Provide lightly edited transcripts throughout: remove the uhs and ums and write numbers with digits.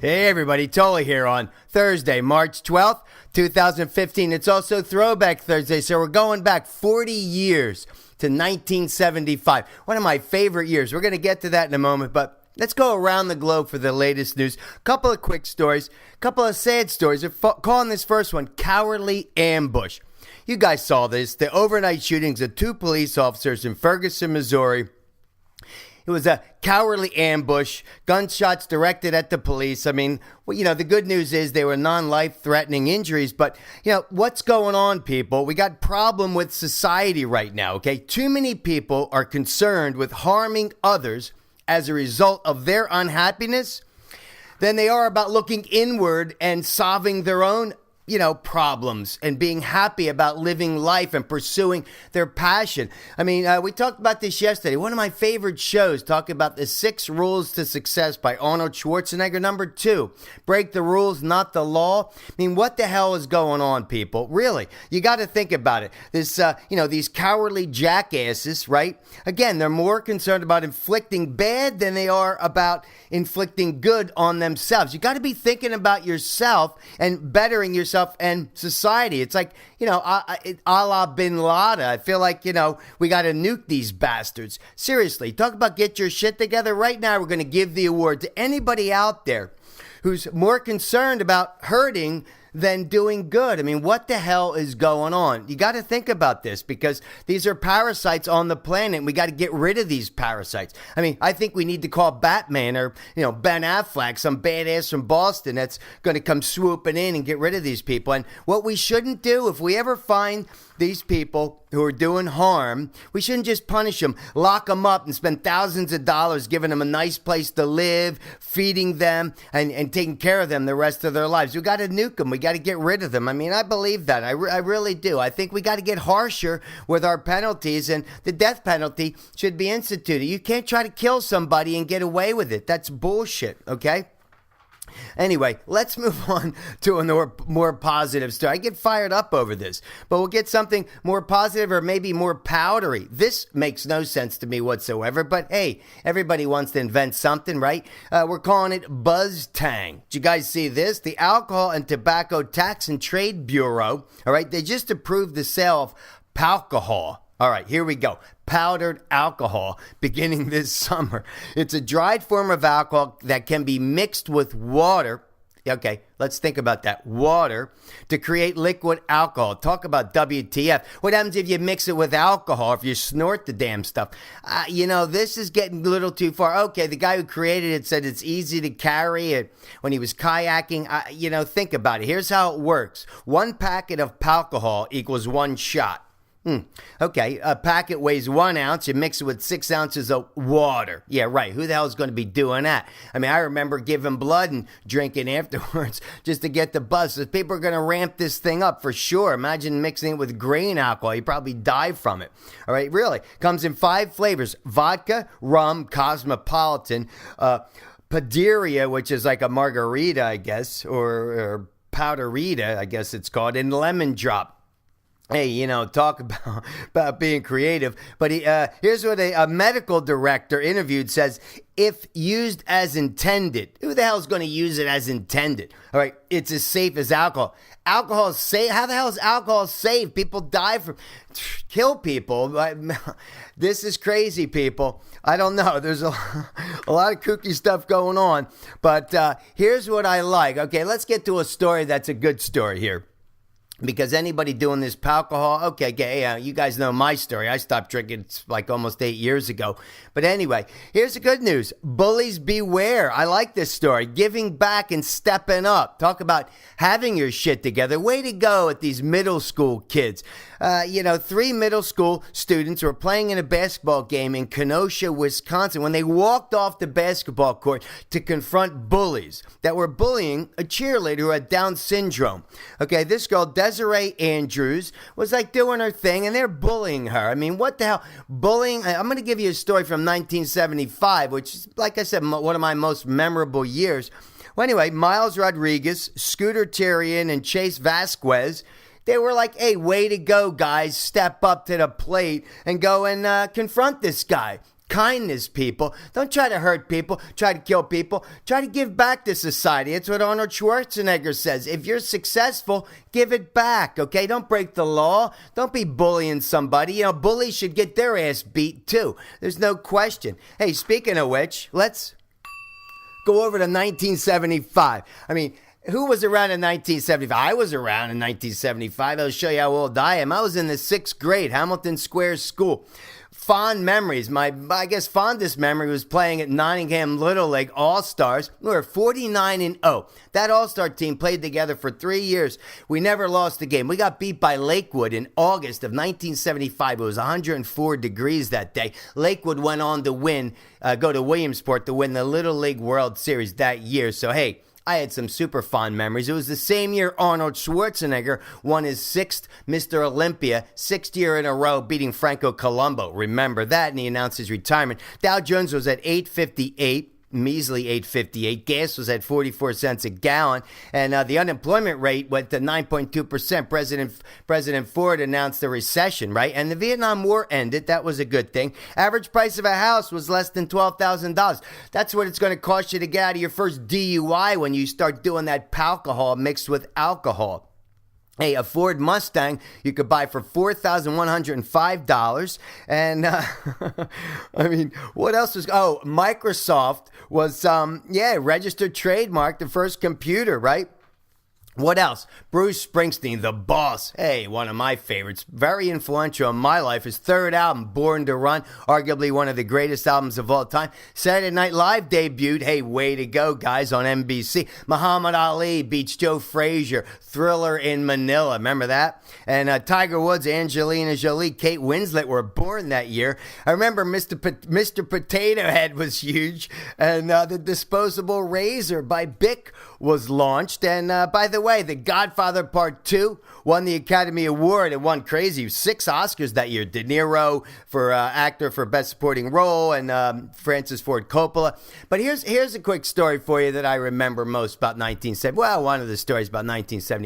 Hey everybody, Tola here on Thursday, March 12th, 2015. It's also Throwback Thursday, so we're going back 40 years to 1975. One of my favorite years. We're going to get to that in a moment, but let's go around the globe for the latest news. A couple of quick stories, a couple of sad stories. We're calling this first one Cowardly Ambush. You guys saw this, the overnight shootings of two police officers in Ferguson, Missouri. It was a cowardly ambush, gunshots directed at the police. I mean, well, the good news is they were non-life-threatening injuries. But, what's going on, people? We got problem with society right now, okay? Too many people are concerned with harming others as a result of their unhappiness than they are about looking inward and solving their own problems and being happy about living life and pursuing their passion. I mean, we talked about this yesterday. One of my favorite shows, talking about the 6 Rules to Success by Arnold Schwarzenegger. Number 2, break the rules, not the law. I mean, what the hell is going on, people? Really, you got to think about it. This, these cowardly jackasses, right? Again, they're more concerned about inflicting bad than they are about inflicting good on themselves. You got to be thinking about yourself and bettering yourself and society. It's like, a la Bin Laden. I feel like, we got to nuke these bastards. Seriously, talk about get your shit together. Right now, we're going to give the award to anybody out there who's more concerned about hurting than doing good. I mean, what the hell is going on? You got to think about this because these are parasites on the planet. We got to get rid of these parasites. I mean, I think we need to call Batman or, Ben Affleck, some badass from Boston that's going to come swooping in and get rid of these people. And what we shouldn't do, if we ever find these people who are doing harm, we shouldn't just punish them, lock them up and spend thousands of dollars giving them a nice place to live, feeding them and taking care of them the rest of their lives. We got to nuke them. We got to get rid of them. I mean, I believe that. I really do. I think we got to get harsher with our penalties, and the death penalty should be instituted. You can't try to kill somebody and get away with it. That's bullshit, okay? Anyway, let's move on to a more positive story. I get fired up over this, but we'll get something more positive or maybe more powdery. This makes no sense to me whatsoever, but hey, everybody wants to invent something, right? We're calling it Buzz Tang. Did you guys see this? The Alcohol and Tobacco Tax and Trade Bureau, all right, they just approved the sale of Pacohol. All right, here we go. Powdered alcohol beginning this summer. It's a dried form of alcohol that can be mixed with water. Okay, let's think about that. Water to create liquid alcohol. Talk about WTF. What happens if you mix it with alcohol, if you snort the damn stuff? This is getting a little too far. Okay, the guy who created it said it's easy to carry it when he was kayaking. Think about it. Here's how it works. 1 packet of Pacohol equals 1 shot. Okay, a packet weighs 1 ounce. You mix it with 6 ounces of water. Yeah, right. Who the hell is going to be doing that? I mean, I remember giving blood and drinking afterwards just to get the buzz. So people are going to ramp this thing up for sure. Imagine mixing it with grain alcohol. You probably die from it. All right, really. Comes in 5 flavors. Vodka, rum, cosmopolitan, Paderia, which is like a margarita, I guess, or powderita, I guess it's called, and lemon drop. Hey, talk about being creative. But here's what a medical director interviewed says. If used as intended, who the hell is going to use it as intended? All right, it's as safe as alcohol. Alcohol is safe. How the hell is alcohol safe? People die from, kill people. This is crazy, people. I don't know. There's a lot of kooky stuff going on. But here's what I like. Okay, let's get to a story that's a good story here. Because anybody doing this alcohol, okay, you guys know my story. I stopped drinking like almost 8 years ago. But anyway, here's the good news. Bullies beware. I like this story. Giving back and stepping up. Talk about having your shit together. Way to go at these middle school kids. 3 middle school students were playing in a basketball game in Kenosha, Wisconsin, when they walked off the basketball court to confront bullies that were bullying a cheerleader who had Down syndrome. Okay, this girl, Desiree Andrews, was like doing her thing, and they're bullying her. I mean, what the hell? Bullying? I'm going to give you a story from 1975, which is, like I said, one of my most memorable years. Well, anyway, Miles Rodriguez, Scooter Terrian, and Chase Vasquez, they were like, hey, way to go, guys. Step up to the plate and go and confront this guy. kindness, people. Don't try to hurt people, try to kill people. Try to give back to society. It's what Arnold Schwarzenegger says. If you're successful, give it back, okay? Don't break the law. Don't be bullying somebody. You know, bullies should get their ass beat too. There's no question. Hey, speaking of which, let's go over to 1975. I mean, who was around in 1975? I was around in 1975. I'll show you how old I am. I was in the 6th grade, Hamilton Square School. Fond memories. My, I guess, fondest memory was playing at Nottingham Little League All-Stars. We were 49-0. That All-Star team played together for 3 years. We never lost a game. We got beat by Lakewood in August of 1975. It was 104 degrees that day. Lakewood went on to win, go to Williamsport to win the Little League World Series that year. So, hey, I had some super fond memories. It was the same year Arnold Schwarzenegger won his 6th Mr. Olympia, 6th year in a row, beating Franco Columbu. Remember that, and he announced his retirement. Dow Jones was at 858. Measly 858. Gas was at 44 cents a gallon, and the unemployment rate went to 9.2%. President Ford announced a recession, right? And the Vietnam War ended. That was a good thing. Average price of a house was less than $12,000. That's what it's going to cost you to get out of your first DUI when you start doing that Pacohol mixed with alcohol. Hey, a Ford Mustang you could buy for $4,105. And, I mean, what else was... Oh, Microsoft was, registered trademark, the first computer, right? What else? Bruce Springsteen, the boss. Hey, one of my favorites. Very influential in my life. His 3rd album, Born to Run, arguably one of the greatest albums of all time. Saturday Night Live debuted. Hey, way to go, guys, on NBC. Muhammad Ali beats Joe Frazier. Thriller in Manila. Remember that? And Tiger Woods, Angelina Jolie, Kate Winslet were born that year. I remember Mr. Potato Head was huge. And the disposable razor by Bic was launched. And by the way, The Godfather Part 2 won the Academy Award. It won crazy 6 Oscars that year. De Niro for actor for Best Supporting Role, and Francis Ford Coppola. But here's a quick story for you that I remember most about 1970. Well, one of the stories about 1975.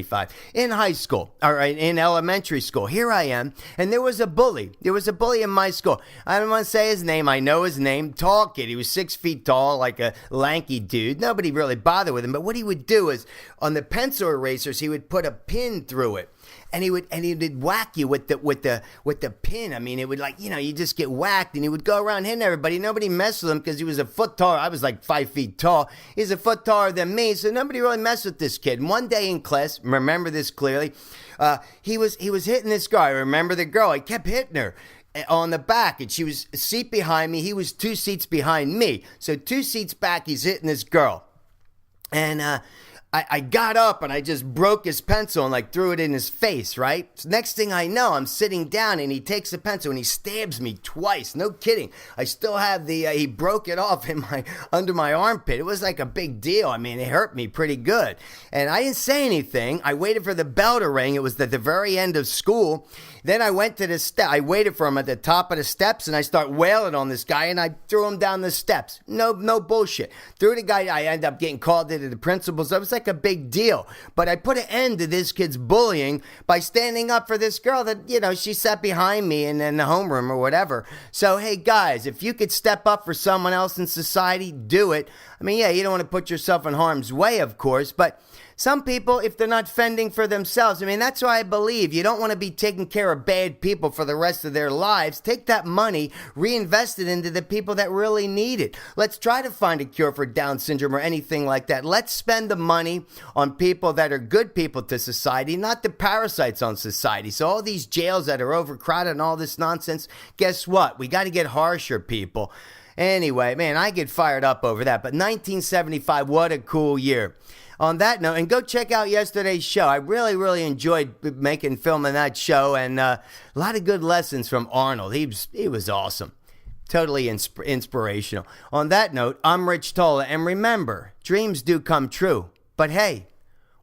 In high school, all right, in elementary school, here I am, and there was a bully. There was a bully in my school. I don't want to say his name. I know his name. Tall kid. He was 6 feet tall, like a lanky dude. Nobody really bothered with him. But what he would do is, on the pencil erasers, he would put a pin through it. And he would whack you with the pin. I mean, it would, like, you know, you just get whacked, and he would go around hitting everybody. Nobody messed with him because he was a foot taller. I was like 5 feet tall. He's a foot taller than me, so nobody really messed with this kid. And one day in class, remember this clearly, he was hitting this girl. I remember the girl. He kept hitting her on the back, and she was a seat behind me. He was 2 seats behind me. So 2 seats back, he's hitting this girl. And I got up and I just broke his pencil and like threw it in his face, right? So next thing I know, I'm sitting down and he takes the pencil and he stabs me twice. No kidding. I still have he broke it off under my armpit. It was like a big deal. I mean, it hurt me pretty good. And I didn't say anything. I waited for the bell to ring. It was at the very end of school. Then I went to the step. I waited for him at the top of the steps, and I start wailing on this guy, and I threw him down the steps. No bullshit. Threw the guy. I ended up getting called into the principal's. It was like a big deal. But I put an end to this kid's bullying by standing up for this girl that, you know, she sat behind me in the homeroom or whatever. So, hey, guys, if you could step up for someone else in society, do it. I mean, yeah, you don't want to put yourself in harm's way, of course, but some people, if they're not fending for themselves, I mean, that's why I believe you don't want to be taking care of bad people for the rest of their lives. Take that money, reinvest it into the people that really need it. Let's try to find a cure for Down syndrome or anything like that. Let's spend the money on people that are good people to society, not the parasites on society. So all these jails that are overcrowded and all this nonsense, guess what? We got to get harsher, people. Anyway, man, I get fired up over that. But 1975, what a cool year. On that note, and go check out yesterday's show. I really, really enjoyed filming that show, and a lot of good lessons from Arnold. He was awesome. Totally inspirational. On that note, I'm Rich Tola, and remember, dreams do come true. But hey,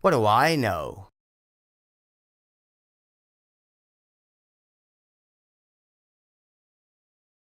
what do I know?